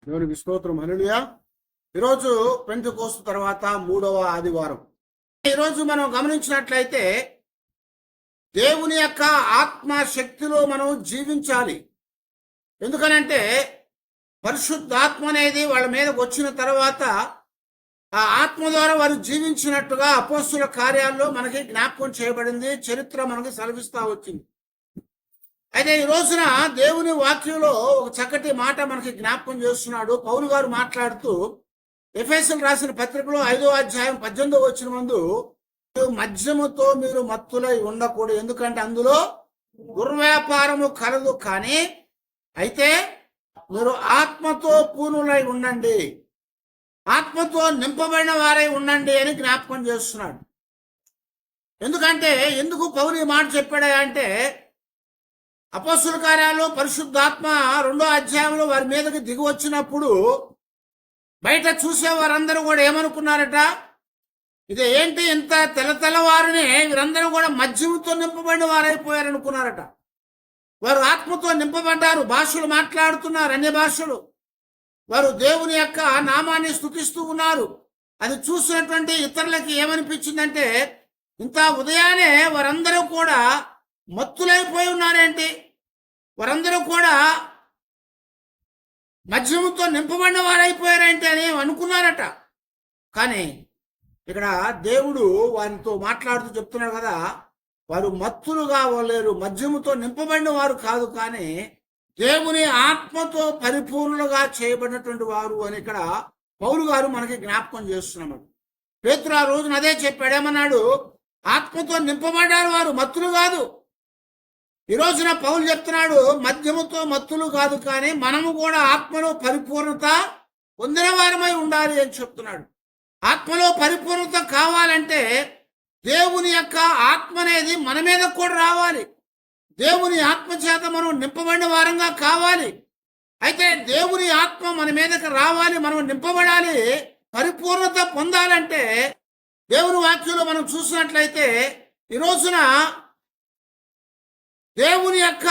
దేవునికి స్తోత్రం. హల్లెలూయా. ఈరోజు పెంతెకోస్తు తర్వాత 3వ ఆదివారం. ఈరోజు మనం గమనించినట్లయితే దేవుని యొక్క ఆత్మ శక్తిలో మనం జీవించాలి. ఎందుకనంటే పరిశుద్ధాత్మ అనేది వాళ్ళ మీదకి వచ్చిన తర్వాత ఆ ఆత్మ ద్వారా వారు జీవించినట్టుగా అపోస్తుల కార్యాల్లో మనకి జ్ఞాపకం చేయబడింది. చరిత్ర మనకి సెలవిస్తా వచ్చింది. అయితే ఈ రోజున దేవుని వాక్యంలో ఒక చక్కటి మాట మనకి జ్ఞాపకం చేస్తున్నాడు. పౌలు గారు మాట్లాడుతూ ఎఫెసీయులకు రాసిన పత్రికలో 5వ అధ్యాయం 18వ వచనం ముందు మద్యముతో మీరు మత్తులై ఉండకూడదు, ఎందుకంటే అందులో దుర్వ్యాపారము కలదు, కానీ అయితే మీరు ఆత్మతో పూర్ణులై ఉండండి, ఆత్మతో నింపబడిన వారై ఉండండి అని జ్ఞాపకం చేస్తున్నాడు. ఎందుకంటే ఎందుకు పౌలు ఈ మాట చెప్పాడా అంటే అపోస్తుల కార్యాలు పరిశుద్ధాత్మ 2వ అధ్యాయంలో వారి మీదకి దిగి వచ్చినప్పుడు బయట చూసే వారందరూ కూడా ఏమనుకున్నారట, ఇది ఏంటి ఇంత తెల్లవారిని వీరందరూ కూడా మద్యముతో నింపబడిన వారైపోయారనుకున్నారట. వారు ఆత్మతో నింపబడ్డారు, భాషలు మాట్లాడుతున్నారు, అన్య భాషలు. వారు దేవుని యొక్క నామాన్ని స్తుతిస్తూ ఉన్నారు. అది చూసినటువంటి ఇతరులకి ఏమనిపించిందంటే ఇంత ఉదయాన్నే వారందరూ కూడా మత్తులైపోయి ఉన్నారేంటి, వారందరూ కూడా మద్యముతో నింపబడిన వారైపోయారేంటి అని అనుకున్నారట. కానీ ఇక్కడ దేవుడు వారితో మాట్లాడుతూ చెప్తున్నాడు కదా, వారు మత్తులుగా లేరు, మద్యముతో నింపబడిన వారు కాదు, కానీ దేవుని ఆత్మతో పరిపూర్ణులుగా చేయబడినటువంటి వారు అని ఇక్కడ పౌలు గారు మనకి జ్ఞాపకం చేస్తున్నాడు. పేతురు ఆ రోజున అదే చెప్పాడు. ఏమన్నాడు? ఆత్మతో నింపబడ్డారు వారు, మత్తులు కాదు. ఈ రోజున పౌలు చెప్తున్నాడు, మద్యముతో మత్తులు కాదు, కానీ మనము కూడా ఆత్మలో పరిపూర్ణత పొందిన వారమై ఉండాలి అని చెప్తున్నాడు. ఆత్మలో పరిపూర్ణత కావాలంటే దేవుని యొక్క ఆత్మ అనేది మన మీద కూడా రావాలి. దేవుని ఆత్మ చేత మనం నింపబడిన వారంగా కావాలి. అయితే దేవుని ఆత్మ మన మీదకి రావాలి, మనం నింపబడాలి, పరిపూర్ణత పొందాలంటే దేవుని వాక్యంలో మనం చూసినట్లయితే ఈ రోజున దేవుని యొక్క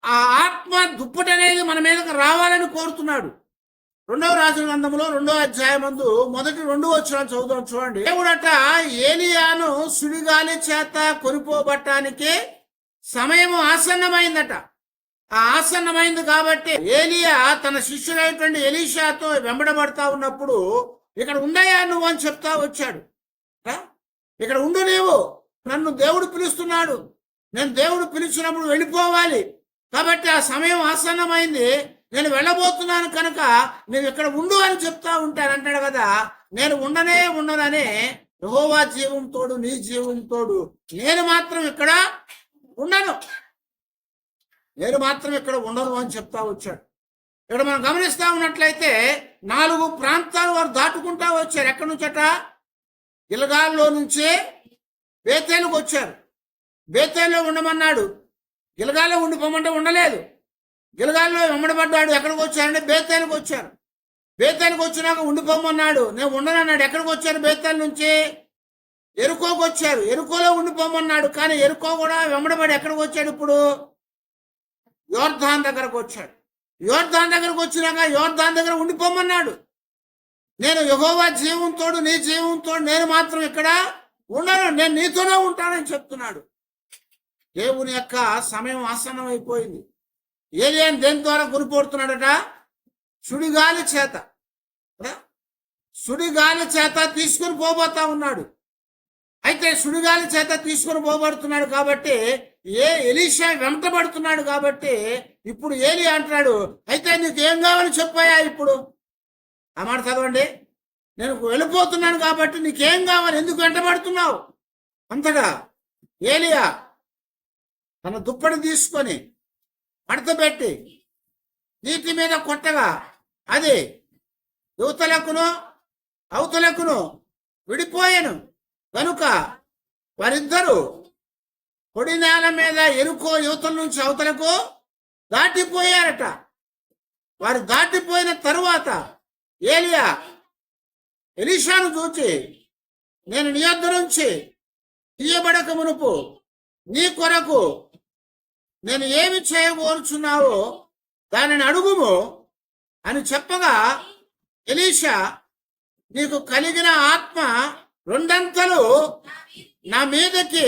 ఆ ఆత్మ దుప్పటి అనేది మన మీదకి రావాలని కోరుతున్నాడు. 2వ రాజుల గ్రంథంలో 2వ అధ్యాయం ముందు మొదటి 2 వచనాలు చదువుదాం. చూడండి. దేవుడట ఏలియాను సుడిగాలి చేత కొనిపోబట్టానికి సమయం ఆసన్నమైందట. ఆ ఆసన్నమైంది కాబట్టి ఏలియా తన శిష్యుడైనటువంటి ఎలీషాతో వెంబడబడతా ఉన్నప్పుడు ఇక్కడ ఉండయా నువ్వు అని చెప్తా వచ్చాడు. ఇక్కడ ఉండు, నీవు నన్ను దేవుడు పిలుస్తున్నాడు, నేను దేవుడు పిలిచినప్పుడు వెళ్ళిపోవాలి, కాబట్టి ఆ సమయం ఆసన్నమైంది, నేను వెళ్ళబోతున్నాను కనుక నువ్వు ఇక్కడ ఉండు అని చెప్తా ఉంటానంటాడు కదా. నేను ఉండనని యెహోవా జీవం తోడు, నీ జీవం తోడు, నేను మాత్రం ఇక్కడ ఉండను, అని చెప్తా వచ్చాడు. ఇక్కడ మనం గమనిస్తా ఉన్నట్లయితే 4 ప్రాంతాలు వారు దాటుకుంటా వచ్చారు. ఎక్కడి నుంచట? గిల్గాల్లో నుంచి బేతేలుకు వచ్చారు. బేతేల్లో ఉండమన్నాడు, గిల్గాల్లో ఉండిపోమంటే ఉండలేదు. గిల్గాల్లో వెంబడబడ్డాడు. ఎక్కడికి వచ్చారంటే బేతేలుకు వచ్చారు. బేతేలుకు వచ్చినాక ఉండిపోమన్నాడు, నేను ఉండనన్నాడు. ఎక్కడికి వచ్చారు? బేతేలు నుంచి ఎరుకోకు వచ్చారు. ఎరుకోలో ఉండిపోమన్నాడు, కానీ ఎరుకో కూడా వెంబడబడి ఎక్కడికి వచ్చాడు? ఇప్పుడు యోర్దాన్ దగ్గరకు వచ్చాడు. యోర్దాన్ దగ్గరకు వచ్చినాక యోర్దాన్ దగ్గర ఉండిపోమన్నాడు. నేను యెహోవా జీవం తోడు, నీ జీవం తోడు, నేను మాత్రం ఇక్కడ ఉండను, నేను నీతోనే ఉంటానని చెప్తున్నాడు. దేవుని యొక్క సమయం ఆసన్నం అయిపోయింది. ఏలియాను దేని ద్వారా కొనిపోతున్నాడట? సుడిగాలి చేత. సుడిగాలి చేత తీసుకుని పోబోతా ఉన్నాడు. అయితే సుడిగాలి చేత తీసుకుని పోబడుతున్నాడు కాబట్టి ఎలీషా వెంటబడుతున్నాడు కాబట్టి ఇప్పుడు ఏలియా అంటున్నాడు, అయితే నీకేం కావాలని చెప్పాయా? ఇప్పుడు ఆ మాట చదవండి. నేను వెళ్ళిపోతున్నాను కాబట్టి నీకేం కావాలి, ఎందుకు వెంటబడుతున్నావు? అంతగా ఏలియా తన దుప్పటి తీసుకొని మడతపెట్టి నీటి మీద కొట్టగా అది యువతలకును అవతలకును విడిపోయాను కనుక వారిద్దరూ పొడి నేల మీద ఎరుకో యువతల నుంచి అవతలకు దాటిపోయారట. వారు దాటిపోయిన తరువాత ఏలియా ఎలీషాను చూచి, నేను నీ యొద్ద నుంచి తీయబడక మునుపు నీ కొరకు నేను ఏమి చేయబోచున్నావో దానిని అడుగుము, అని చెప్పగా ఎలీషా, నీకు కలిగిన ఆత్మ రెండంతలు నా మీదకి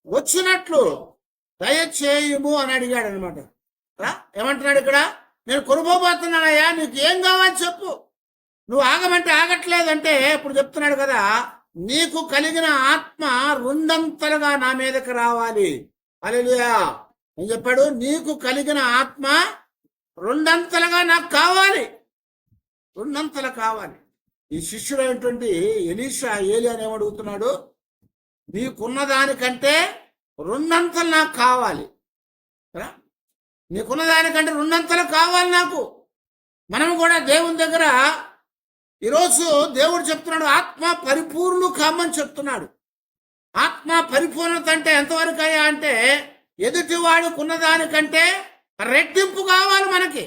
వచ్చినట్లు దయచేయుము అని అడిగాడు అనమాట. ఏమంటున్నాడు ఇక్కడ? నేను కొనుక్కోబోతున్నానయ్యా, నీకు ఏం కావాలి చెప్పు, నువ్వు ఆగమంటే ఆగట్లేదంటే ఇప్పుడు చెప్తున్నాడు కదా, నీకు కలిగిన ఆత్మ రెండంతలుగా నా మీదకి రావాలి. హల్లెలూయా. ఏం చెప్పాడు? నీకు కలిగిన ఆత్మ రెండంతలుగా నాకు కావాలి, రెండంతలు కావాలి. ఈ శిష్యుడైనటువంటి ఎలీషా ఏలియాని ఏమడుగుతున్నాడు? నీకున్న దానికంటే రెండంతలు నాకు కావాలి, నీకున్న దానికంటే రెండంతలు కావాలి నాకు. మనం కూడా దేవుని దగ్గర ఈరోజు దేవుడు చెప్తున్నాడు, ఆత్మ పరిపూర్ణులు కామని చెప్తున్నాడు. ఆత్మ పరిపూర్ణత అంటే ఎంతవరకు అయ్యా అంటే, ఎదుటివాడికి ఉన్నదానికంటే రెట్టింపు కావాలి మనకి.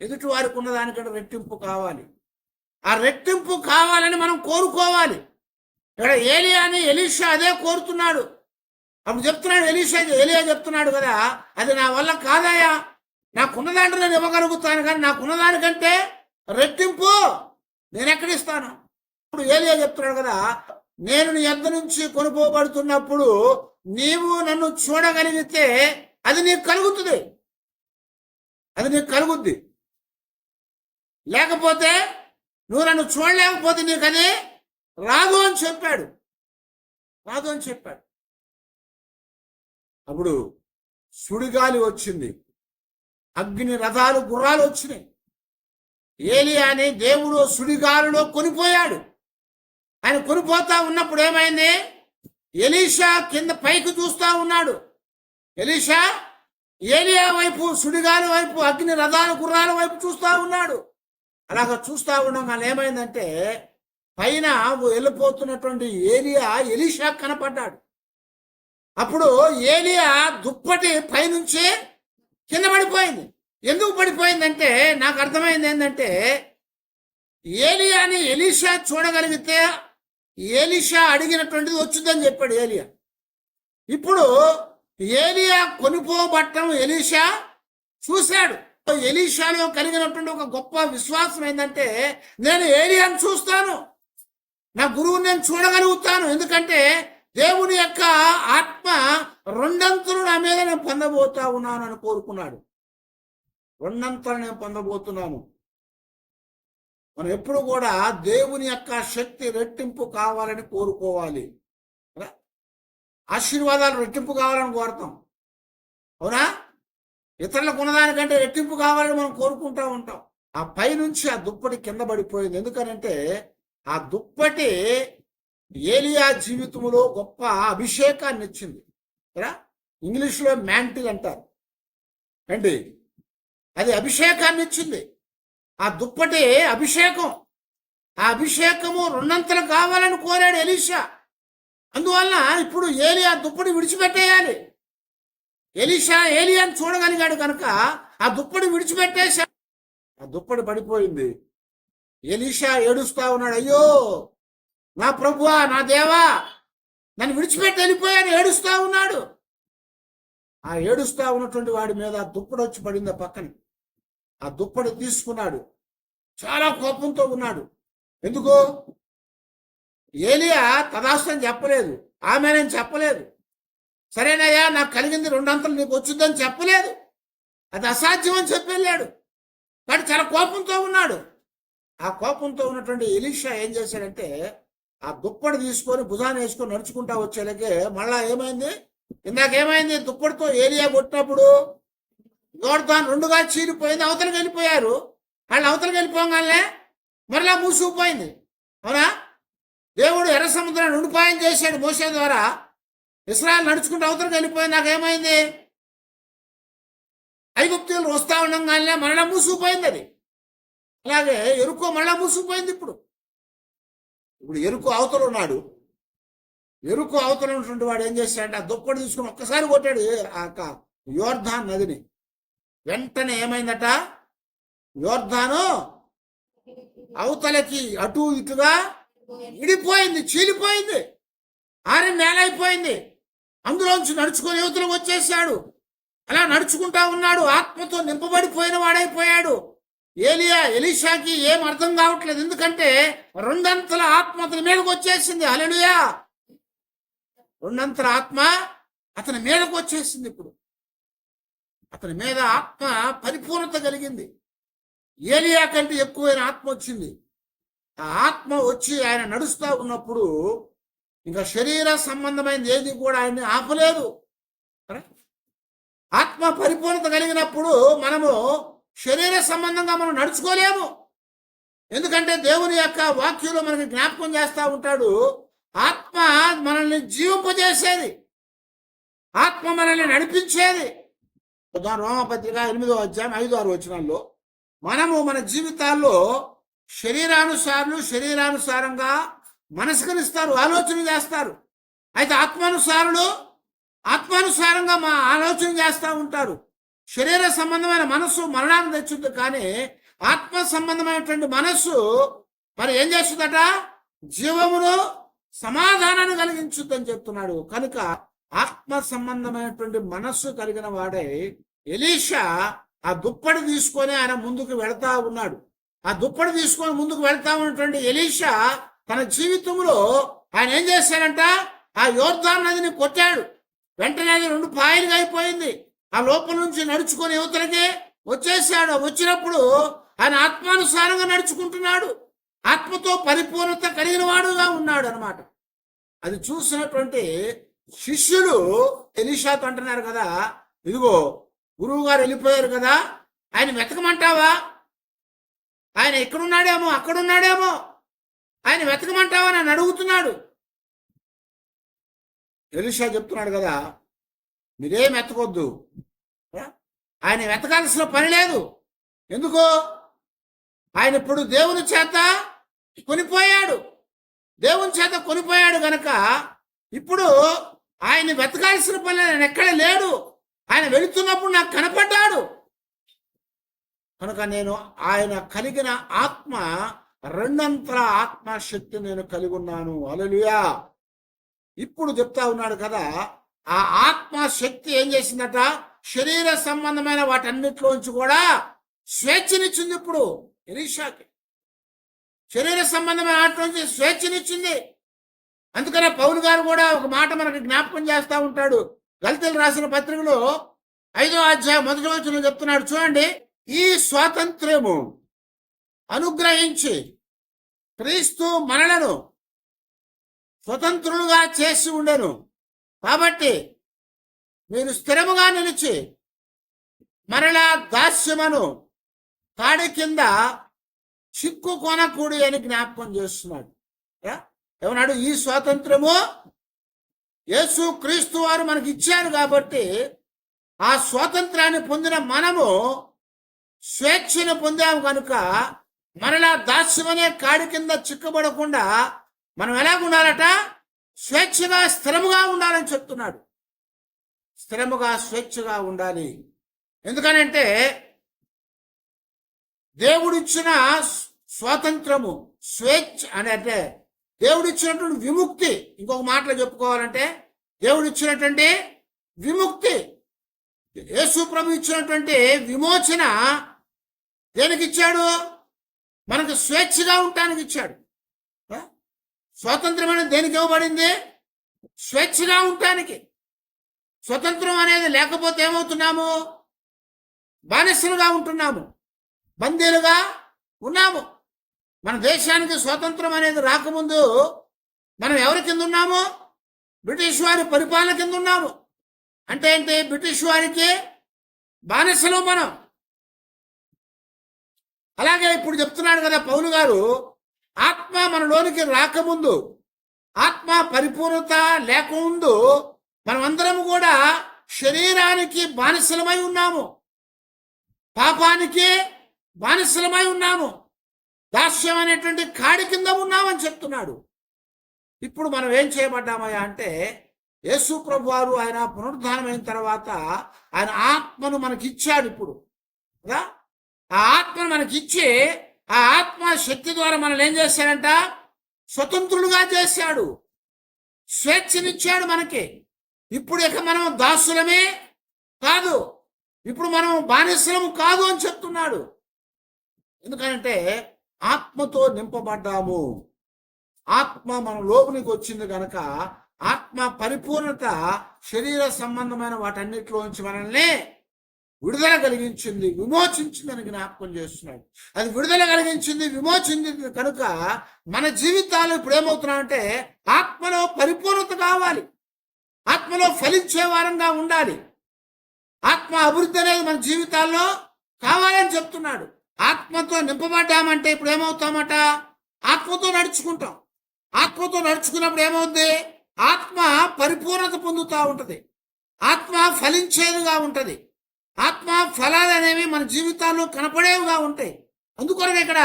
ఎదుటివాడికి ఉన్నదానికంటే రెట్టింపు కావాలి. ఆ రెట్టింపు కావాలని మనం కోరుకోవాలి. ఇక్కడ ఏలియాని ఎలీషా అదే కోరుతున్నాడు. అప్పుడు చెప్తున్నాడు ఏలియా చెప్తున్నాడు కదా, అది నా వల్ల కాదయ్యా, నాకున్న దాంట్లో నేను ఇవ్వగలుగుతాను, కానీ నాకున్న దానికంటే రెట్టింపు నేను ఎక్కడిస్తాను. ఇప్పుడు ఏలియా చెప్తున్నాడు కదా, నేను నీ యొద్ద నుంచి కొనుక్కోబడుతున్నప్పుడు నీవు నన్ను చూడగలిగితే అది నీకు కలుగుతుంది, అది నీకు కలుగుద్ది. లేకపోతే నువ్వు నన్ను చూడలేకపోతే నీకు అది రాదు అని చెప్పాడు, రాదు అని చెప్పాడు. అప్పుడు సుడిగాలి వచ్చింది, అగ్ని రథాలు గుర్రాలు వచ్చినాయి. ఏలియాని దేవుడు సుడిగాలిలో కొనిపోయాడు. ఆయన కొనిపోతా ఉన్నప్పుడు ఏమైంది? ఎలీషా కింద పైకి చూస్తా ఉన్నాడు. ఎలీషా ఏలియా వైపు, సుడిగాలి వైపు, అగ్ని రథాల గుర్రాల వైపు చూస్తా ఉన్నాడు. అలాగ చూస్తా ఉండగా ఏమైందంటే, పైన వెళ్ళిపోతున్నటువంటి ఎలీషా కనపడ్డాడు. అప్పుడు ఏలియా దుప్పటి పైనుంచి కింద పడిపోయింది. ఎందుకు పడిపోయిందంటే, నాకు అర్థమైంది ఏంటంటే, ఏలియాని ఎలీషా చూడగలిగితే ఎలీషా అడిగినటువంటిది వచ్చిందని చెప్పాడు ఏలియా. ఇప్పుడు ఏలియా కొనిపోబట్టం ఎలీషా చూశాడు. ఎలీషాలో కలిగినటువంటి ఒక గొప్ప విశ్వాసం ఏంటంటే, నేను ఏలియాను చూస్తాను, నా గురువుని నేను చూడగలుగుతాను, ఎందుకంటే దేవుని యొక్క ఆత్మ రెండంతలు నా మీద నేను పొందబోతా ఉన్నాను అని కోరుకున్నాడు. రెండంతలు నేను పొందబోతున్నాను. మనం ఎప్పుడు కూడా దేవుని యొక్క శక్తి రెట్టింపు కావాలని కోరుకోవాలి. ఆశీర్వాదాలు రెట్టింపు కావాలని కోరుతాం, అవునా? ఇతరులకు ఉన్నదానికంటే రెట్టింపు కావాలని మనం కోరుకుంటూ ఉంటాం. ఆ పైనుంచి ఆ దుప్పటి కింద పడిపోయింది. ఎందుకనంటే ఆ దుప్పటి ఏలియా జీవితంలో గొప్ప అభిషేకాన్ని ఇచ్చింది. ఇంగ్లీష్లో మ్యాంటిల్ అంటారు అండి. అది అభిషేకాన్ని ఇచ్చింది. ఆ దుప్పటి అభిషేకం. ఆ అభిషేకము రెండంతలు కావాలని కోరాడు ఎలీషా. అందువలన ఇప్పుడు ఏలియా దుప్పటి విడిచిపెట్టేయాలి. ఎలీషా ఏలియాని చూడగలిగాడు కనుక ఆ దుప్పటి విడిచిపెట్టేశా. ఆ దుప్పటి పడిపోయింది. ఎలీషా ఏడుస్తా ఉన్నాడు, అయ్యో నా ప్రభువా, నా దేవా, నన్ను విడిచిపెట్టి వెళ్ళిపోయాను ఏడుస్తా ఉన్నాడు. ఆ ఏడుస్తా ఉన్నటువంటి వాడి మీద ఆ దుప్పటి వచ్చి పడింది ఆ పక్కన. ఆ దుప్పటి తీసుకున్నాడు, చాలా కోపంతో ఉన్నాడు. ఎందుకు? ఏలియా తదాస్తం చెప్పలేదు, ఆమెనని చెప్పలేదు, సరేనయ్యా నాకు కలిగింది రెండంతలు నీకు వచ్చిందని చెప్పలేదు, అది అసాధ్యం అని చెప్పి వెళ్ళాడు. కానీ చాలా కోపంతో ఉన్నాడు. ఆ కోపంతో ఉన్నటువంటి ఎలీషా ఏం చేశాడంటే, ఆ దుప్పటి తీసుకొని భుజాన్ని వేసుకొని నడుచుకుంటా వచ్చేలాగే మళ్ళా ఏమైంది? ఇందాకేమైంది? దుప్పటితో ఏలియా కొట్టినప్పుడు యోర్దాను రెండుగా చీలిపోయింది, అవతలకి వెళ్ళిపోయారు. వాళ్ళు అవతలకి వెళ్ళిపోగానే మరలా మూసుకుపోయింది, అవునా? దేవుడు ఎర్ర సముద్రాన్ని రెండుపాయం చేశాడు మోషే ద్వారా. ఇశ్రాయేలు నడుచుకుంటూ అవతలకి వెళ్ళిపోయింది. నాకేమైంది? ఐగుప్తీయులు వస్తా ఉండగానే మరలా మూసుకుపోయింది అది. అలాగే ఎరుకో మళ్ళా మూసుకుపోయింది. ఇప్పుడు ఎరుకు అవతల ఉన్నాడు. ఎరుకు అవతల ఉన్నటువంటి వాడు ఏం చేశాడంటే ఆ దుప్పటి తీసుకుని ఒక్కసారి కొట్టాడు ఆ యోర్దాన్ నదిని. వెంటనే ఏమైందట? యోర్దాను అవతలకి అటు ఇటుగా విడిపోయింది, చీలిపోయింది, ఆరిన నేల అయిపోయింది. అందులోంచి నడుచుకొని యువతలకు వచ్చేసాడు. అలా నడుచుకుంటా ఉన్నాడు, ఆత్మతో నింపబడిపోయిన వాడైపోయాడు. ఎలీషాకి ఏం అర్థం కావట్లేదు. ఎందుకంటే రెండంతల ఆత్మ అతని మీదకి వచ్చేసింది. హల్లెలూయా. రెండంతల ఆత్మ అతని మీదకి వచ్చేసింది. ఇప్పుడు అతని మీద ఆత్మ పరిపూర్ణత కలిగింది. ఏలియా కంటే ఎక్కువైన ఆత్మ వచ్చింది. ఆ ఆత్మ వచ్చి ఆయన నడుస్తూ ఉన్నప్పుడు ఇంకా శరీర సంబంధమైనది ఏది కూడా ఆయన్ని ఆపలేదు. ఆత్మ పరిపూర్ణత కలిగినప్పుడు మనము శరీర సంబంధంగా మనం నడుచుకోలేము. ఎందుకంటే దేవుని యొక్క వాక్యంలో మనకి జ్ఞాపకం చేస్తూ ఉంటాడు, ఆత్మ మనల్ని జీవింపజేసేది, ఆత్మ మనల్ని నడిపించేది. రోమపత్రిక 8వ అధ్యాయం 5-6 వచనాల్లో మనము మన జీవితాల్లో శరీరానుసారంగా మనస్కరిస్తారు, ఆలోచన చేస్తారు. అయితే ఆత్మానుసారంగా మా ఆలోచన చేస్తూ ఉంటారు. శరీర సంబంధమైన మనస్సు మరణాన్ని తెచ్చుద్ది, కానీ ఆత్మ సంబంధమైనటువంటి మనస్సు మరి ఏం చేస్తుందట? జీవమును సమాధానాన్ని కలిగించుద్దని చెప్తున్నాడు. కనుక ఆత్మ సంబంధమైనటువంటి మనస్సు కలిగిన వాడే ఎలీషా ఆ దుప్పటి తీసుకొని ఆయన ముందుకు వెళతా ఉన్నాడు. ఆ దుప్పటి తీసుకొని ముందుకు వెళ్తా ఉన్నటువంటి ఎలీషా తన జీవితంలో ఆయన ఏం చేశాడంట? ఆ యోర్దాను నదిని కొట్టాడు. వెంటనే అది 2 పాయలుగా అయిపోయింది. ఆ లోపల నుంచి నడుచుకొని యువతలకి వచ్చేసాడు. వచ్చినప్పుడు ఆయన ఆత్మానుసారంగా నడుచుకుంటున్నాడు, ఆత్మతో పరిపూర్ణత కలిగిన వాడుగా ఉన్నాడు అన్నమాట. అది చూసినటువంటి శిష్యులు ఎలీషాతో అంటున్నారు కదా, ఇదిగో గురువు గారు వెళ్ళిపోయారు కదా, ఆయన వెతకమంటావా? ఆయన ఇక్కడున్నాడేమో, అక్కడున్నాడేమో, ఆయన వెతకమంటావా అని అడుగుతున్నాడు. ఎలీషా చెప్తున్నాడు కదా, మీరేం వెతకొద్దు, ఆయన వెతకాల్సిన పని లేదు. ఎందుకు? ఆయన ఇప్పుడు దేవుని చేత కొనిపోయాడు గనక ఇప్పుడు ఆయన వెతకాల్సిన పని ఆయన ఎక్కడ లేడు. ఆయన వెళుతున్నప్పుడు నాకు కనపడ్డాడు కనుక నేను ఆయన కలిగిన ఆత్మ, రెండంతల ఆత్మ శక్తి నేను కలిగి ఉన్నాను. హల్లెలూయా. ఇప్పుడు చెప్తా ఉన్నాడు కదా, ఆ ఆత్మ శక్తి ఏం చేసిందట? శరీర సంబంధమైన వాటన్నిటిలోంచి కూడా స్వేచ్ఛనిచ్చింది. ఇప్పుడు ఎలీషాకి శరీర సంబంధమైన వాటిలోంచి స్వేచ్ఛనిచ్చింది. అందుకనే పౌలు గారు కూడా ఒక మాట మనకి జ్ఞాపకం చేస్తూ ఉంటాడు. గలతీయులకు రాసిన పత్రికలో 5వ అధ్యాయం 1వ వచనంలో చెప్తున్నాడు, చూడండి, ఈ స్వాతంత్ర్యము అనుగ్రహించి క్రీస్తు మనలను స్వతంత్రులుగా చేసి ఉండెను. కాబట్టి మీరు స్థిరముగా నిలిచి మరలా దాస్యమును కాడి కింద చిక్కుకొనకూడి అని జ్ఞాపకం చేస్తున్నాడు. ఏమన్నాడు? ఈ స్వాతంత్రము యేసు క్రీస్తు వారు మనకి ఇచ్చారు. కాబట్టి ఆ స్వాతంత్రాన్ని పొందిన మనము స్వేచ్ఛను పొందాము కనుక మరలా దాస్యమనే కాడి కింద చిక్కబడకుండా మనం ఎలా ఉండాలట? స్వేచ్ఛగా స్థిరముగా ఉండాలని చెప్తున్నాడు. స్థిరముగా స్వేచ్ఛగా ఉండాలి. ఎందుకనంటే దేవుడిచ్చిన స్వాతంత్రము, స్వేచ్ఛ అని అంటే దేవుడిచ్చినటువంటి విముక్తి. ఇంకొక మాటలో చెప్పుకోవాలంటే దేవుడిచ్చినటువంటి విముక్తి, యేసు ప్రభు ఇచ్చినటువంటి విమోచన దేనికి ఇచ్చాడు? మనకు స్వేచ్ఛగా ఉండటానికి ఇచ్చాడు. స్వాతంత్రం అనేది దేనికి ఇవ్వబడింది? స్వేచ్ఛగా ఉండటానికి. స్వతంత్రం అనేది లేకపోతే ఏమవుతున్నాము? బానిసలుగా ఉంటున్నాము, బందీలుగా ఉన్నాము. మన దేశానికి స్వాతంత్రం అనేది రాకముందు మనం ఎవరి కింద ఉన్నాము? బ్రిటిష్ వారి పరిపాలన కింద ఉన్నాము. అంటే ఏంటి? బ్రిటిష్ వారికి బానిసలు మనం. అలాగే ఇప్పుడు చెప్తున్నాడు కదా పౌలు గారు, ఆత్మ మనలోనికి రాకముందు, ఆత్మ పరిపూర్ణత లేకముందు మనమందరం కూడా శరీరానికి బానిసలమై ఉన్నాము, పాపానికి బానిసలమై ఉన్నాము, దాస్యం అనేటువంటి కాడి కింద ఉన్నామని చెప్తున్నాడు. ఇప్పుడు మనం ఏం చేయబడ్డామయ్యా అంటే, యేసు ప్రభు వారు ఆయన పునరుద్ధానమైన తర్వాత ఆయన ఆత్మను మనకి ఇచ్చాడు. ఇప్పుడు కదా ఆ ఆత్మను మనకి ఇచ్చి ఆ ఆత్మ శక్తి ద్వారా మనల్ని ఏం చేశాడంట? స్వతంత్రులుగా చేశాడు, స్వేచ్ఛనిచ్చాడు మనకి. ఇప్పుడు ఇక మనం దాసులమే కాదు, ఇప్పుడు మనం బానిసలము కాదు అని చెప్తున్నాడు. ఎందుకంటే ఆత్మతో నింపబడ్డాము. ఆత్మ మన లోపలికి వచ్చింది కనుక ఆత్మ పరిపూర్ణత శరీర సంబంధమైన వాటన్నిటిలోంచి మనల్ని విడుదల కలిగించింది, విమోచించిందని జ్ఞాపకం చేస్తున్నాడు. అది విడుదల కలిగించింది, విమోచించింది కనుక మన జీవితాలు ఇప్పుడు ఏమవుతున్నామంటే ఆత్మలో పరిపూర్ణత కావాలి, ఆత్మలో ఫలించే వారంగా ఉండాలి. ఆత్మ అభివృద్ధి అనేది మన జీవితాల్లో కావాలని చెప్తున్నాడు. ఆత్మతో నింపబడ్డామంటే ఇప్పుడు ఏమవుతామట? ఆత్మతో నడుచుకుంటాం. ఆత్మతో నడుచుకున్నప్పుడు ఏమవుద్ది? ఆత్మ పరిపూర్ణత పొందుతూ ఉంటది, ఆత్మ ఫలించేదిగా ఉంటది, ఆత్మ ఫలాలు అనేవి మన జీవితాల్లో కనపడేవిగా ఉంటాయి. అందుకొరకు ఇక్కడ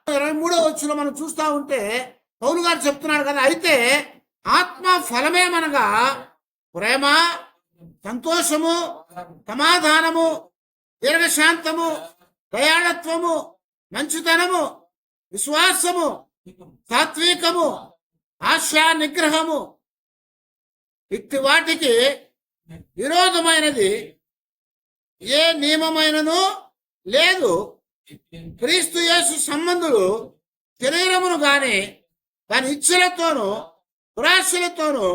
23వ వచనంలో మనం చూస్తూ ఉంటే పౌలు గారు చెప్తున్నాడు కదా, అయితే ఆత్మ ఫలమేమనగా ప్రేమ, సంతోషము, సమాధానము, దీర్ఘశాంతము, దయాళత్వము, మంచితనము, విశ్వాసము, సాత్వికము, ఆశా నిగ్రహము, ఇట్టి వాటికి విరోధమైనది ఏ నియమమైనను లేదు. క్రీస్తు యేసు సంబంధులు శరీరమును గాని దాని ఇచ్చలతోనూ దురాశలతోనూ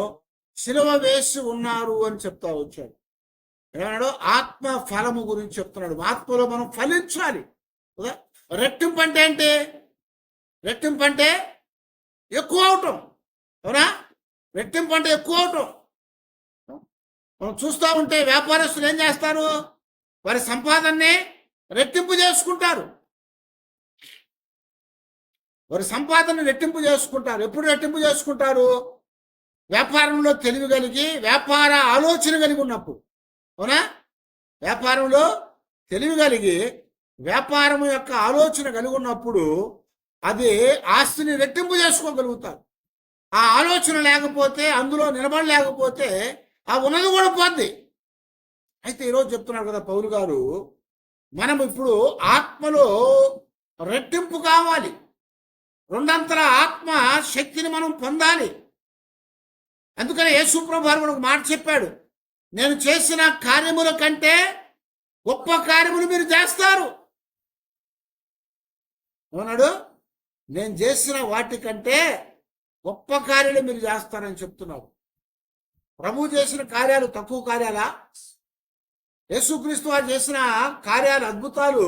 సిలువ వేసి ఉన్నారు అని చెప్తా వచ్చాడు. ఏమన్నాడు? ఆత్మ ఫలము గురించి చెప్తున్నాడు. ఆత్మలో మనం ఫలించాలి కదా. రెట్టింపు అంటే ఏంటి? రెట్టింపు అంటే ఎక్కువ అవటం, అవునా? రెట్టింపు అంటే ఎక్కువ అవటం. మనం చూస్తూ ఉంటే వ్యాపారస్తులు ఏం చేస్తారు? వారి సంపాదనని రెట్టింపు చేసుకుంటారు. వారి సంపాదన రెట్టింపు చేసుకుంటారు. ఎప్పుడు రెట్టింపు చేసుకుంటారు? వ్యాపారంలో తెలివి కలిగి, వ్యాపార ఆలోచన కలిగి ఉన్నప్పుడు, అవునా? వ్యాపారంలో తెలివి కలిగి, వ్యాపారం యొక్క ఆలోచన కలిగి ఉన్నప్పుడు అది ఆస్తిని రెట్టింపు చేసుకోగలుగుతారు. ఆ ఆలోచన లేకపోతే, అందులో నిలబడలేకపోతే ఆ ఉన్నది కూడా పోద్ది. అయితే ఈరోజు చెప్తున్నారు కదా పౌలు గారు, మనం ఇప్పుడు ఆత్మలో రెట్టింపు కావాలి, రెండంతల ఆత్మ శక్తిని మనం పొందాలి. అందుకని యేసు ప్రభువు ఒక మాట చెప్పాడు, నేను చేసిన కార్యముల కంటే గొప్ప కార్యములు మీరు చేస్తారు అన్నాడు. నేను చేసిన వాటి కంటే గొప్ప కార్యాలు మీరు చేస్తారని చెప్తున్నాడు. ప్రభు చేసిన కార్యాలు తక్కువ కార్యాలా? యేసుక్రీస్తు వారు చేసిన కార్యాలు, అద్భుతాలు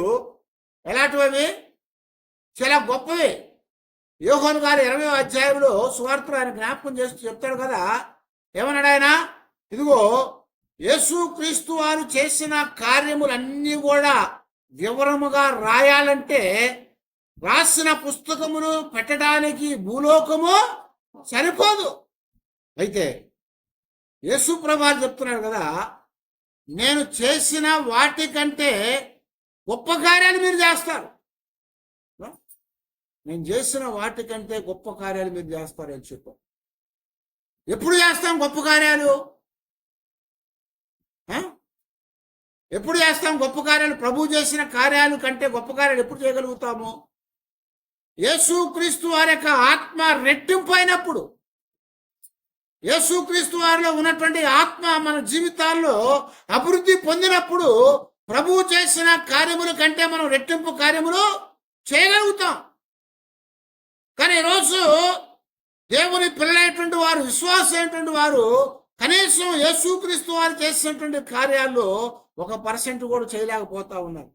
ఎలాంటివి? చాలా గొప్పవి. యోహాను గారు 20వ అధ్యాయంలో సువార్తలో ఆయన జ్ఞాపకం చేస్తూ చెప్తాడు కదా, ఏమన్నాడు ఆయన? ఇదిగో యేసుక్రీస్తు వారు చేసిన కార్యములన్నీ కూడా వివరముగా రాయాలంటే రాసిన పుస్తకమును పెట్టడానికి భూలోకము సరిపోదు. అయితే యేసు ప్రభువు చెప్తున్నాడు కదా, నేను చేసిన వాటి కంటే గొప్ప కార్యాలు మీరు చేస్తారు. నేను చేసిన వాటి కంటే గొప్ప కార్యాలు మీరు చేస్తారు అని చెప్పు. ఎప్పుడు చేస్తాం గొప్ప కార్యాలు? ఎప్పుడు చేస్తాం గొప్ప కార్యాలు? ప్రభు చేసిన కార్యాలు కంటే గొప్ప కార్యాలు ఎప్పుడు చేయగలుగుతాము? యేసుక్రీస్తు వారి యొక్క ఆత్మ రెట్టింపు అయినప్పుడు, యేసుక్రీస్తు వారిలో ఉన్నటువంటి ఆత్మ మన జీవితాల్లో అభివృద్ధి పొందినప్పుడు ప్రభువు చేసిన కార్యముల కంటే మనం రెట్టింపు కార్యములు చేయగలుగుతాం. కానీ ఈరోజు దేవుని పిల్లలైనటువంటి వారు, విశ్వాసమైనటువంటి వారు కనీసం యేసుక్రీస్తు వారు చేసినటువంటి కార్యాల్లో 1% కూడా చేయలేకపోతా ఉన్నారు.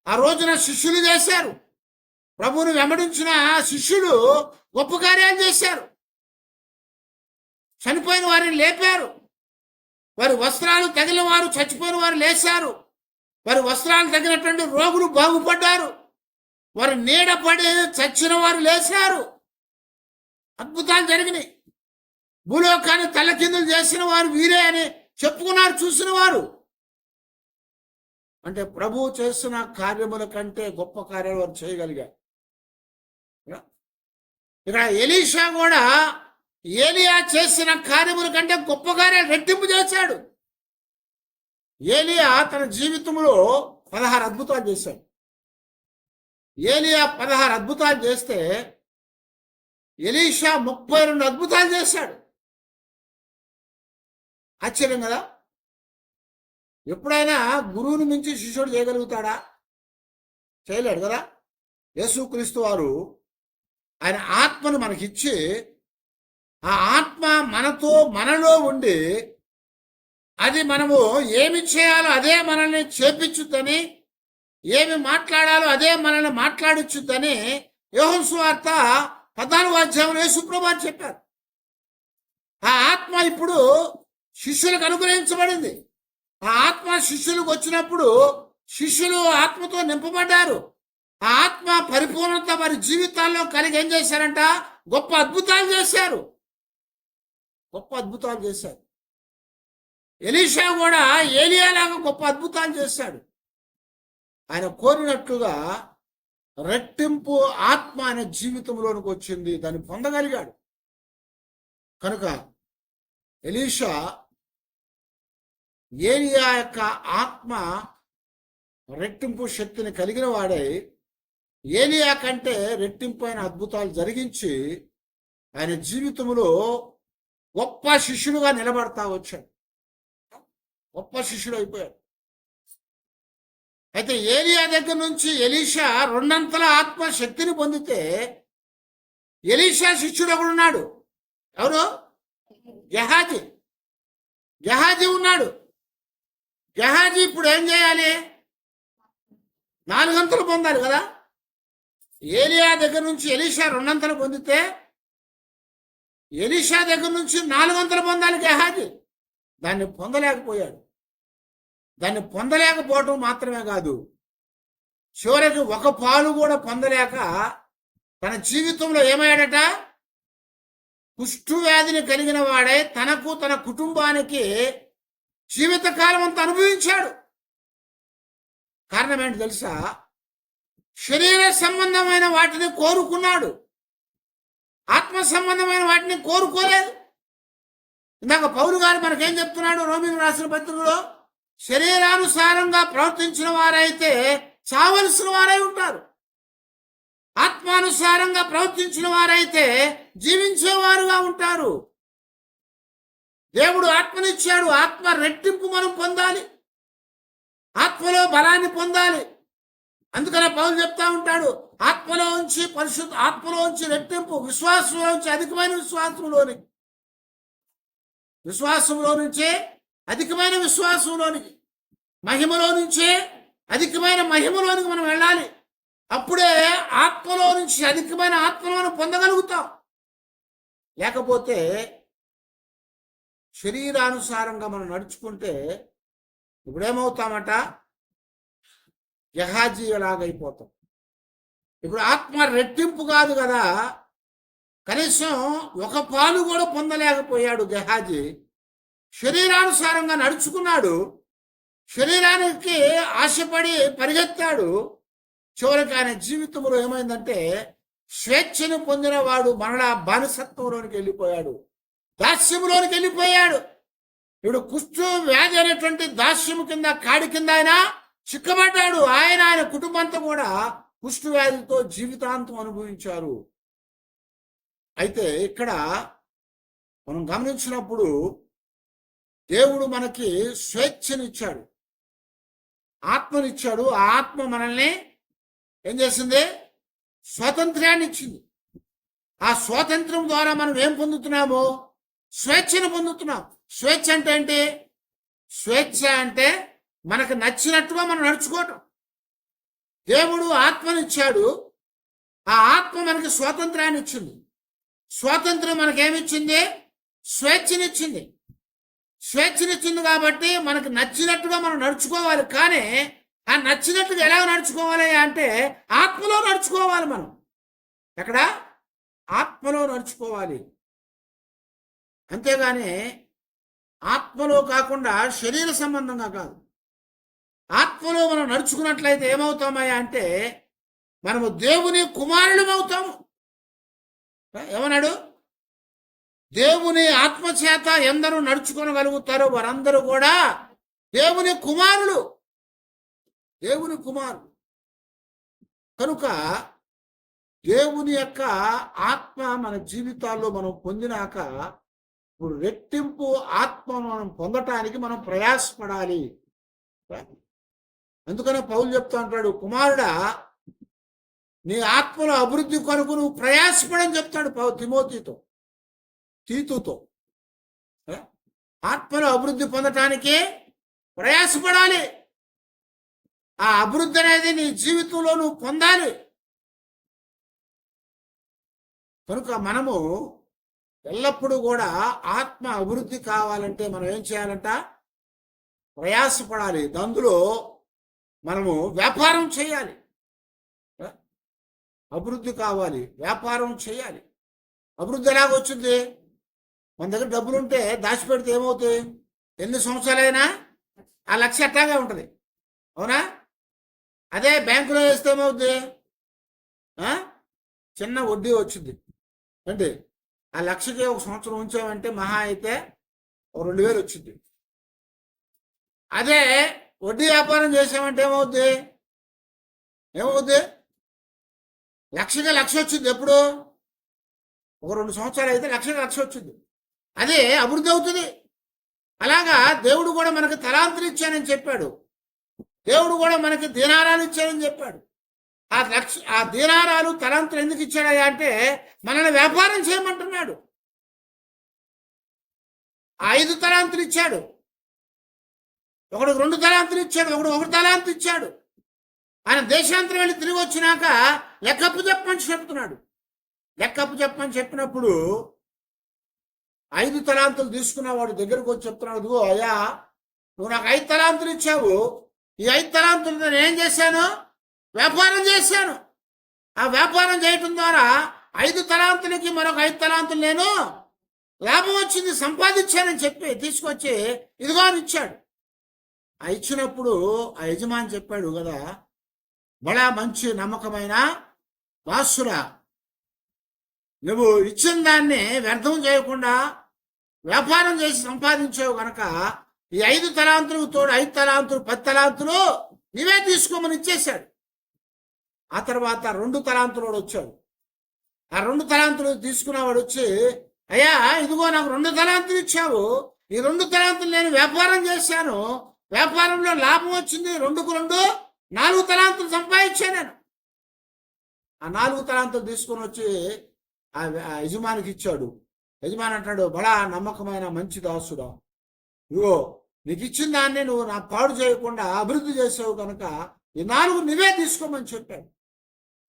ఆ రోజున శిష్యులు చేశారు. ప్రభువుని వెంబడించిన శిష్యులు గొప్ప కార్యాలు చేశారు. చనిపోయిన వారిని లేపారు. వారి వస్త్రాలు తగిలిన వారు, చచ్చిపోయిన వారు లేచారు. వారి వస్త్రాలు తగినటువంటి రోగులు బాగుపడ్డారు. వారి నీడ పడి చచ్చిన వారు లేచారు. అద్భుతాలు జరిగినాయి. భూలోకాన్ని తల్లకిందులు చేసిన వారు వీరే అని చెప్పుకున్నారు చూసిన వారు. అంటే ప్రభువు చేసిన కార్యముల కంటే గొప్ప కార్యాలు వారు చేయగలిగారు. ఇక్కడ ఎలీషా కూడా ఏలియా చేసిన కార్యముల కంటే గొప్ప కార్యాలు రెట్టింపు చేశాడు. ఏలియా తన జీవితంలో 16 అద్భుతాలు చేశాడు. ఏలియా 16 అద్భుతాలు చేస్తే ఎలీషా 32 అద్భుతాలు చేశాడు. ఆశ్చర్యం కదా. ఎప్పుడైనా గురువుని మించి శిష్యుడు చేయగలుగుతాడా? చేయలేడు కదా. యేసుక్రీస్తు వారు ఆయన ఆత్మను మనకిచ్చి ఆ ఆత్మ మనలో ఉండి అది మనము ఏమి చేయాలో అదే మనల్ని చేపించుద్దని, ఏమి మాట్లాడాలో అదే మనల్ని మాట్లాడించుద్దని యోహాను సువార్త 14వ అధ్యాయంలో యేసుప్రభువు వారు చెప్పారు. ఆ ఆత్మ ఇప్పుడు శిష్యులకు అనుగ్రహించబడింది. ఆ ఆత్మ శిష్యులకు వచ్చినప్పుడు శిష్యులు ఆత్మతో నింపబడ్డారు. ఆ ఆత్మ పరిపూర్ణత వారి జీవితాల్లో కలిగి ఏం చేశారంట? గొప్ప అద్భుతాలు చేశారు. గొప్ప అద్భుతాలు చేశారు. ఎలీషా కూడా ఏలియాలాగా గొప్ప అద్భుతాలు చేశాడు. ఆయన కోరినట్లుగా రెట్టింపు ఆత్మ ఆయన జీవితంలోనికి వచ్చింది, దాన్ని పొందగలిగాడు. కనుక ఎలీషా ఏలియా యొక్క ఆత్మ రెట్టింపు శక్తిని కలిగిన వాడై ఏలియా కంటే రెట్టింపైన అద్భుతాలు జరిగించి ఆయన జీవితంలో గొప్ప శిష్యుడుగా నిలబడతా వచ్చాడు. గొప్ప శిష్యుడు అయిపోయాడు. అయితే ఏలియా దగ్గర నుంచి ఎలీషా 2 అంతల ఆత్మ శక్తిని పొందితే ఎలీషా శిష్యుడు ఒకడున్నాడు. ఎవరు? గెహాజీ. గెహాజీ ఉన్నాడు. గెహాజీ ఇప్పుడు ఏం చేయాలి? 4 అంతలు పొందాలి కదా. ఏలియా దగ్గర నుంచి ఎలీషా 2 అంతలు పొందితే ఎలీషా దగ్గర నుంచి 4 అంతలు పొందాలి గెహాజీ. దాన్ని పొందలేకపోయాడు. దాన్ని పొందలేకపోవటం మాత్రమే కాదు, చివరికి ఒక పాలు కూడా పొందలేక తన జీవితంలో ఏమయ్యాడట? కుష్టు వ్యాధిని కలిగిన వాడై తనకు తన కుటుంబానికి జీవితకాలం అంతా అనుభవించాడు. కారణం ఏంటి తెలుసా? శరీర సంబంధమైన వాటిని కోరుకున్నాడు, ఆత్మ సంబంధమైన వాటిని కోరుకోలేదు. ఇందాక పౌలు గారు మనకేం చెప్తున్నాడు? రోమీయులకు రాసిన పత్రికలో శరీరానుసారంగా ప్రవర్తించిన వారైతే చావలసిన వారై ఉంటారు, ఆత్మానుసారంగా ప్రవర్తించిన వారైతే జీవించేవారుగా ఉంటారు. దేవుడు ఆత్మనిచ్చాడు. ఆత్మ రెట్టింపు మనం పొందాలి, ఆత్మలో బలాన్ని పొందాలి. అందుకనే పౌలు చెప్తా ఉంటాడు, ఆత్మలో ఉంచి పరిశుద్ధ ఆత్మలో ఉంచి రెట్టింపు, విశ్వాసంలో నుంచి అధికమైన విశ్వాసంలో నుంచే అధికమైన విశ్వాసంలోనికి, మహిమలో నుంచే అధికమైన మహిమలోనికి మనం వెళ్ళాలి. అప్పుడే ఆత్మలో నుంచి అధికమైన ఆత్మను మనం పొందగలుగుతాం. లేకపోతే శరీరానుసారంగా మనం నడుచుకుంటే ఇప్పుడేమవుతామట? గెహాజీ లాగైపోతాం. ఇప్పుడు ఆత్మ రెట్టింపు కాదు కదా, కనీసం ఒక పాలు కూడా పొందలేకపోయాడు గెహాజీ. శరీరానుసారంగా నడుచుకున్నాడు, శరీరానికి ఆశపడి పరిగెత్తాడు. చివరికి ఆయన జీవితంలో ఏమైందంటే స్వేచ్ఛను పొందిన వాడు మరలా బానిసత్వంలోనికి వెళ్ళిపోయాడు, దాస్యములోనికి వెళ్ళిపోయాడు. ఇప్పుడు కుష్టు వ్యాధి అనేటువంటి దాస్యము కింద, కాడి కింద ఆయన చిక్కబడ్డాడు. ఆయన కుటుంబంతో కూడా కుష్టు వ్యాధితో జీవితాంతం అనుభవించారు. అయితే ఇక్కడ మనం గమనించినప్పుడు దేవుడు మనకి స్వేచ్ఛనిచ్చాడు, ఆత్మనిచ్చాడు. ఆ ఆత్మ మనల్ని ఏం చేసింది? స్వాతంత్ర్యాన్ని ఇచ్చింది. ఆ స్వాతంత్ర్యం ద్వారా మనం ఏం పొందుతున్నాము? స్వేచ్ఛను పొందుతున్నాం. స్వేచ్ఛ అంటే ఏంటి? స్వేచ్ఛ అంటే మనకు నచ్చినట్టుగా మనం నడుచుకోవటం. దేవుడు ఆత్మనిచ్చాడు, ఆ ఆత్మ మనకి స్వాతంత్ర్యాన్ని ఇచ్చింది. స్వాతంత్ర్యం మనకేమిచ్చింది? స్వేచ్ఛనిచ్చింది. స్వేచ్ఛనిచ్చింది కాబట్టి మనకు నచ్చినట్టుగా మనం నడుచుకోవాలి. కానీ ఆ నచ్చినట్టుగా ఎలా నడుచుకోవాలి అంటే ఆత్మలో నడుచుకోవాలి. మనం ఎక్కడ? ఆత్మలో నడుచుకోవాలి. అంతేగాని ఆత్మలో కాకుండా శరీర సంబంధంగా కాదు. ఆత్మలో మనం నడుచుకున్నట్లయితే ఏమవుతామయ్యా అంటే మనము దేవుని కుమారులం అవుతాము. ఏమన్నాడు? దేవుని ఆత్మచేత ఎందరూ నడుచుకోగలుగుతారో వారందరూ కూడా దేవుని కుమారులు. దేవుని కుమారులు కనుక దేవుని యొక్క ఆత్మ మన జీవితాల్లో మనం పొందినాక ఇప్పుడు రెట్టింపు ఆత్మను మనం పొందటానికి మనం ప్రయాసపడాలి. అందుకనే పౌలు చెప్తా ఉంటాడు, కుమారుడా నీ ఆత్మలో అభివృద్ధి కొరకు నువ్వు ప్రయాసపడని చెప్తాడు తీతుతో. ఆత్మలో అభివృద్ధి పొందటానికి ప్రయాసపడాలి. ఆ అభివృద్ధి అనేది నీ జీవితంలో నువ్వు పొందాలి. కనుక మనము ఎల్లప్పుడూ కూడా ఆత్మ అభివృద్ధి కావాలంటే మనం ఏం చేయాలంట? ప్రయాసపడాలి. అందులో మనము వ్యాపారం చేయాలి. అభివృద్ధి కావాలి, వ్యాపారం చేయాలి. అభివృద్ధి ఎలాగొచ్చింది? మన దగ్గర డబ్బులు ఉంటే దాచిపెడితే ఏమవుతాయి? ఎన్ని సంవత్సరాలైనా ఆ లక్ష అట్లాగే ఉంటుంది, అవునా? అదే బ్యాంకులో వేస్తే ఏమవుద్ది? చిన్న వడ్డీ వచ్చింది అంటే ఆ లక్షకి ఒక సంవత్సరం ఉంచామంటే మహా అయితే 2000 వచ్చింది. అదే వడ్డీ వ్యాపారం చేసామంటే ఏమవుద్ది? లక్షకి లక్ష వచ్చింది. ఎప్పుడు? ఒక 2 సంవత్సరాలు అయితే లక్షకి లక్ష వచ్చింది. అదే అభివృద్ధి అవుతుంది. అలాగా దేవుడు కూడా మనకి తలాంతులు ఇచ్చానని చెప్పాడు. దేవుడు కూడా మనకి దీనారాలు ఇచ్చానని చెప్పాడు. ఆ దీనారాలు తలాంతులు ఎందుకు ఇచ్చాడయ్యా అంటే మనల్ని వ్యాపారం చేయమంటున్నాడు. 5 తలాంతులు ఇచ్చాడు, ఒకడు 2 తలాంతులు ఇచ్చాడు, ఒకడు 1 తలాంతు ఇచ్చాడు. ఆయన దేశాంతరం వెళ్ళి తిరిగి వచ్చినాక లెక్కప్పు చెప్పమని చెప్తున్నాడు. లెక్కప్పు చెప్పమని చెప్పినప్పుడు 5 తలాంతులు తీసుకున్న వాడు దగ్గరకు వచ్చి చెప్తున్నాడు, అయ్యా నువ్వు నాకు 5 తలాంతులు ఇచ్చావు, ఈ 5 తలాంతులు నేను ఏం చేశాను? వ్యాపారం చేశాను. ఆ వ్యాపారం చేయటం ద్వారా 5 తలాంతులకి మరొక 5 తలాంతులు నేను లాభం వచ్చింది, సంపాదించానని చెప్పి తీసుకొచ్చి ఇదిగో అని ఇచ్చాడు. ఆ ఇచ్చినప్పుడు ఆ యజమాని చెప్పాడు కదా, బడా మంచి నమ్మకమైన దాసురా, నువ్వు ఇచ్చిన దాన్ని వ్యర్థం చేయకుండా వ్యాపారం చేసి సంపాదించావు కనుక ఈ 5 తలాంతులకు తోడు 5 తలాంతులు 10 తలాంతులు నీవే తీసుకోమని ఇచ్చేశాడు. ఆ తర్వాత 2 తలాంతులు వచ్చాడు. ఆ 2 తలాంతులు తీసుకున్నవాడు వచ్చి, అయ్యా ఇదిగో నాకు 2 తలాంతులు ఇచ్చావు, ఈ 2 తలాంతులు నేను వ్యాపారం చేశాను, వ్యాపారంలో లాభం వచ్చింది, 2కు 2 4 తలాంతులు సంపాదించాను నేను. ఆ 4 తలాంతులు తీసుకొని వచ్చి ఆ యజమానికి ఇచ్చాడు. యజమాని అంటాడు, బడా నమ్మకమైన మంచి దాసుడా, ఇగో నీకు ఇచ్చిన దాన్ని నువ్వు నా పాడు చేయకుండా అభివృద్ధి చేసావు కనుక ఈ 4 నువ్వే తీసుకోమని చెప్పాడు.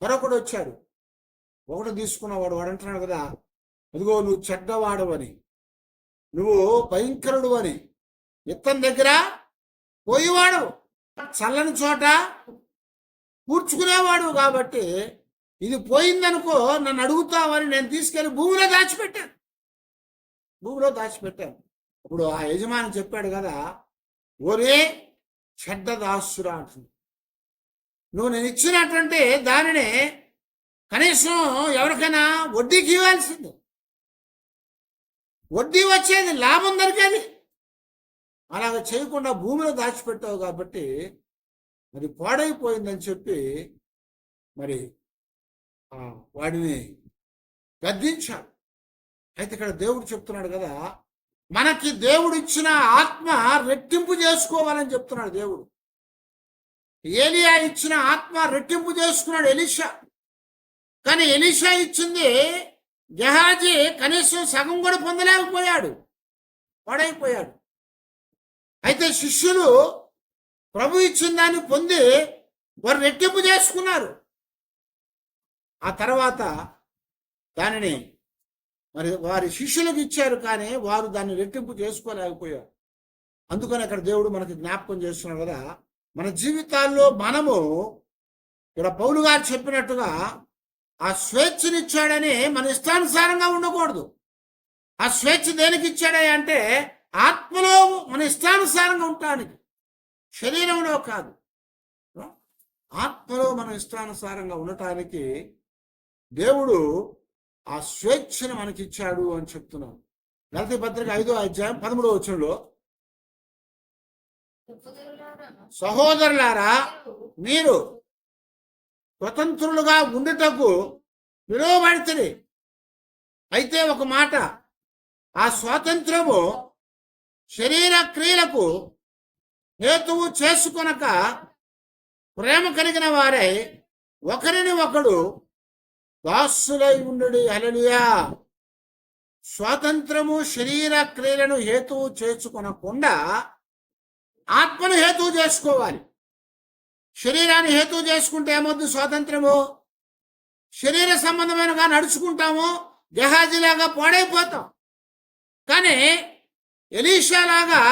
మరొకడు వచ్చాడు, ఒకటి తీసుకున్నవాడు వాడు అంటున్నాడు కదా, ఇదిగో నువ్వు చెడ్డవాడు అని, నువ్వు భయంకరుడు అని, ఇతని దగ్గర పోయేవాడు, చల్లని చోట కూర్చుకునేవాడు కాబట్టి ఇది పోయిందనుకో నన్ను అడుగుతావని నేను తీసుకెళ్లి భూమిలో దాచిపెట్టాను. ఇప్పుడు ఆ యజమాని చెప్పాడు కదా, ఒరే చెడ్డ దాసురా అంటుంది, నువ్వు నేను ఇచ్చినటువంటి దానిని కనీసం ఎవరికైనా వడ్డీకి ఇవ్వాల్సింది, వడ్డీ వచ్చేది, లాభం దొరికేది. అలాగ చేయకుండా భూమిలో దాచిపెట్టావు కాబట్టి మరి పాడైపోయిందని చెప్పి మరి వాడిని గద్దించాడు. అయితే ఇక్కడ దేవుడు చెప్తున్నాడు కదా, మనకి దేవుడు ఇచ్చిన ఆత్మ రెట్టింపు చేసుకోవాలని చెప్తున్నాడు దేవుడు. ఏలియా ఇచ్చిన ఆత్మ రెట్టింపు చేసుకున్నాడు ఎలీషా. కానీ ఎలీషా ఇచ్చింది గెహాజీ కనీసం సగం కూడా పొందలేకపోయాడు, పాడైపోయాడు. అయితే శిష్యులు ప్రభు ఇచ్చిన దాన్ని పొంది వారు రెట్టింపు చేసుకున్నారు. ఆ తర్వాత దానిని మరి వారి శిష్యులకు ఇచ్చారు, కానీ వారు దాన్ని రెట్టింపు చేసుకోలేకపోయారు. అందుకని అక్కడ దేవుడు మనకి జ్ఞాపకం చేస్తున్నాడు కదా, మన జీవితాల్లో మనము ఇక్కడ పౌలు గారు చెప్పినట్టుగా ఆ స్వేచ్ఛనిచ్చాడని మన ఇష్టానుసారంగా ఉండకూడదు. ఆ స్వేచ్ఛ దేనికి ఇచ్చాడే అంటే ఆత్మలో మన ఇష్టానుసారంగా ఉండటానికి, శరీరంలో కాదు. ఆత్మలో మనం ఇష్టానుసారంగా ఉండటానికి దేవుడు ఆ స్వేచ్ఛను మనకిచ్చాడు అని చెప్తున్నాం. గలతీ పత్రిక 5వ అధ్యాయం 13వ వచనంలో, సహోదరులారా మీరు స్వతంత్రులుగా ఉండుటకు పిలువబడితిరి. అయితే ఒక మాట, ఆ స్వాతంత్రము శరీర క్రియలకు హేతువు చేసుకొనక ప్రేమ కలిగిన వారై ఒకరిని ఒకడు దాసులై ఉండు. హల్లెలూయా. స్వాతంత్రము శరీర క్రియలను హేతువు చేసుకొనకుండా ఆత్మను హేతువు చేసుకోవాలి. శరీరాన్ని హేతువు చేసుకుంటే ఏమవుతుంది? స్వాతంత్రము శరీర సంబంధమైనగా నడుచుకుంటాము, గెహాజీలాగా పాడైపోతాం. కానీ ఎలీషాలాగా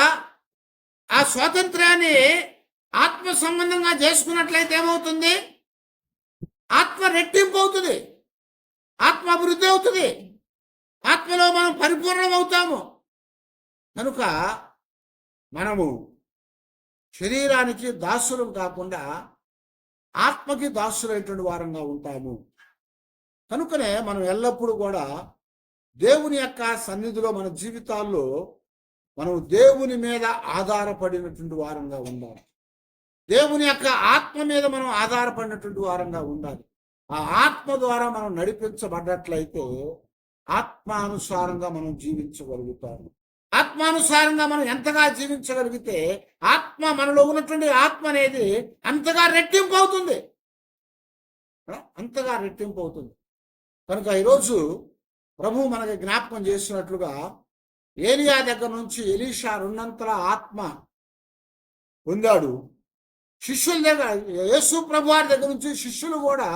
ఆ స్వాతంత్ర్యాన్ని ఆత్మ సంబంధంగా చేసుకున్నట్లయితే ఏమవుతుంది? ఆత్మ రెట్టింపు అవుతుంది, ఆత్మ అభివృద్ధి అవుతుంది, ఆత్మలో మనం పరిపూర్ణమవుతాము. కనుక మనము శరీరానికి దాసులం కాకుండా ఆత్మకి దాసులైనటువంటి వారంగా ఉంటాము. కనుకనే మనం ఎల్లప్పుడూ కూడా దేవుని యొక్క సన్నిధిలో మన జీవితాల్లో మనం దేవుని మీద ఆధారపడినటువంటి వారంగా ఉండాలి. దేవుని యొక్క ఆత్మ మీద మనం ఆధారపడినటువంటి వారంగా ఉండాలి. ఆ ఆత్మ ద్వారా మనం నడిపించబడ్డట్లయితే ఆత్మానుసారంగా మనం జీవించగలుగుతాము. ఆత్మానుసారంగా మనం ఎంతగా జీవించగలిగితే ఆత్మ మనలో ఉన్నటువంటి ఆత్మ అనేది అంతగా రెట్టింపు అవుతుంది, అంతగా రెట్టింపు అవుతుంది. కనుక ఈరోజు ప్రభు మనకి జ్ఞాపకం చేసినట్లుగా ఏలియా దగ్గర నుంచి ఎలీషా రెండంతల ఆత్మ పొందాడు. శిష్యుల దగ్గర, యేసు ప్రభు వారి దగ్గర నుంచి శిష్యులు కూడా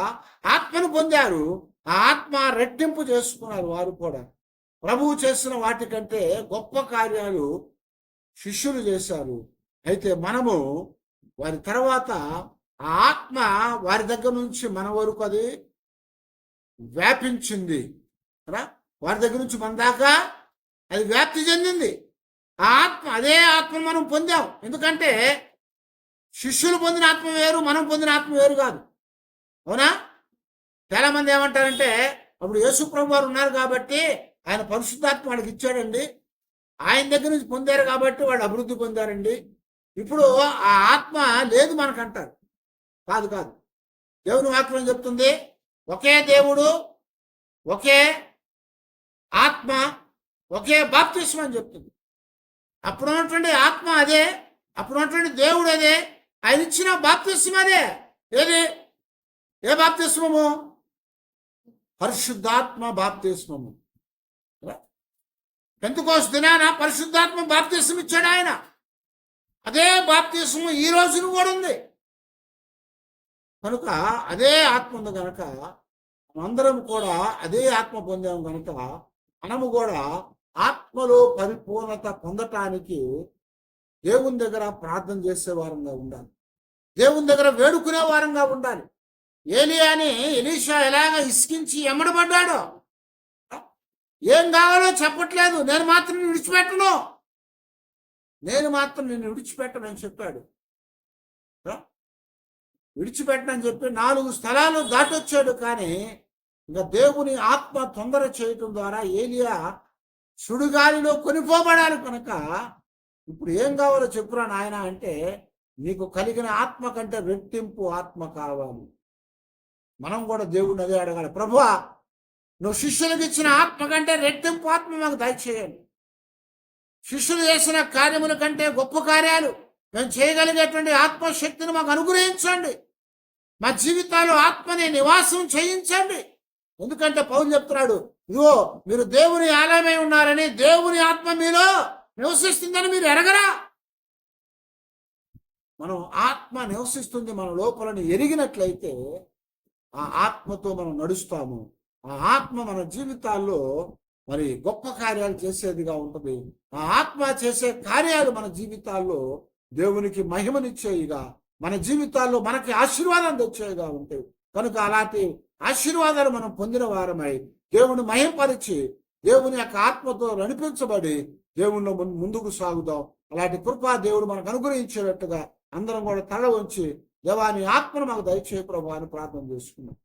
ఆత్మను పొందారు. ఆ ఆత్మ రెట్టింపు చేసుకున్నారు. వారు కూడా ప్రభువు చేసిన వాటికంటే గొప్ప కార్యాలు శిష్యులు చేశారు. అయితే మనము వారి తర్వాత ఆ ఆత్మ వారి దగ్గర నుంచి మన వరకు అది వ్యాపించింది. వారి దగ్గర నుంచి మన దాకా అది వ్యాప్తి చెందింది. ఆ ఆత్మ, అదే ఆత్మ మనం పొందాం. ఎందుకంటే శిష్యులు పొందిన ఆత్మ వేరు, మనం పొందిన ఆత్మ వేరు కాదు. అవునా? చాలా మంది ఏమంటారంటే, అప్పుడు యేసు ప్రభు వారు ఉన్నారు కాబట్టి ఆయన పరిశుద్ధాత్మ వాళ్ళకి ఇచ్చాడండి, ఆయన దగ్గర నుంచి పొందారు కాబట్టి వాళ్ళు అభివృద్ధి పొందారండి. ఇప్పుడు ఆ ఆత్మ లేదు మనకంటారు. కాదు కాదు, దేవుని వాక్యం చెప్తుంది, ఒకే దేవుడు, ఒకే ఆత్మ, ఒకే బాప్తిస్మం అని చెప్తుంది. అప్పుడు ఉన్నటువంటి ఆత్మ అదే, అప్పుడు ఉన్నటువంటి దేవుడు అదే, ఆయన ఇచ్చిన బాప్తిస్మం అదే. ఏది? ఏ బాప్తిస్మము? పరిశుద్ధాత్మ బాప్తిస్మము. పెంతెకోస్తు దినాన పరిశుద్ధాత్మ బాప్తిస్మం ఇచ్చాడు ఆయన. అదే బాప్తిస్మం ఈ రోజున కూడా ఉంది. కనుక అదే ఆత్మ ఉంది కనుక మనందరం కూడా అదే ఆత్మ పొందాము కనుక మనము కూడా ఆత్మలో పరిపూర్ణత పొందటానికి దేవుని దగ్గర ప్రార్థన చేసే వారంగా ఉండాలి, దేవుని దగ్గర వేడుకునే వారంగా ఉండాలి. ఏలియాని ఎలీషా ఎలాగ ఇసికించి ఎమ్మడబడ్డాడో, ఏం కావాలో చెప్పట్లేదు, నేను మాత్రం నిన్ను విడిచిపెట్టను, నేను మాత్రం నిన్ను విడిచిపెట్టనని చెప్పాడు. విడిచిపెట్టనని చెప్పి 4 స్థలాలు దాటొచ్చాడు. కానీ ఇంకా దేవుని ఆత్మ తొందర చేయటం ద్వారా ఏలియా సుడిగాలిలో కొనిపోబడాలి. కనుక ఇప్పుడు ఏం కావాలో చెప్పురా నాయన అంటే, నీకు కలిగిన ఆత్మ కంటే రెట్టింపు ఆత్మ కావాలి. మనం కూడా దేవుడిని అదే అడగాలి, ప్రభువా నువ్వు శిష్యులకు ఇచ్చిన ఆత్మ కంటే రెట్టింపు ఆత్మ మాకు దయచేయండి. శిష్యులు చేసిన కార్యముల కంటే గొప్ప కార్యాలు మేము చేయగలిగేటువంటి ఆత్మశక్తిని మాకు అనుగ్రహించండి. మా జీవితాల్లో ఆత్మని నివాసం చేయించండి. ఎందుకంటే పౌలు చెప్తున్నాడు, ఇదిగో మీరు దేవుని ఆలయమై ఉన్నారని, దేవుని ఆత్మ మీలో నివసిస్తుందని మీరు ఎరగరా? మనం ఆత్మ నివసిస్తుంది మన లోపలని ఎరిగినట్లయితే ఆ ఆత్మతో మనం నడుస్తాము. ఆ ఆత్మ మన జీవితాల్లో మరి గొప్ప కార్యాలు చేసేదిగా ఉంటుంది. ఆ ఆత్మ చేసే కార్యాలు మన జీవితాల్లో దేవునికి మహిమనిచ్చేవిగా, మన జీవితాల్లో మనకి ఆశీర్వాదం తెచ్చేవిగా ఉంటాయి. కనుక అలాంటి ఆశీర్వాదాలు మనం పొందిన వారమై దేవుని మహింపరిచి దేవుని యొక్క ఆత్మతో నడిపించబడి దేవుణ్ణి ముందుకు సాగుదాం. అలాంటి కృపా దేవుడు మనకు అనుగ్రహించేటట్టుగా అందరం కూడా తల వంచి దేవాని ఆత్మను మాకు దయచేయ ప్రభువా అని ప్రార్థన చేసుకున్నాం.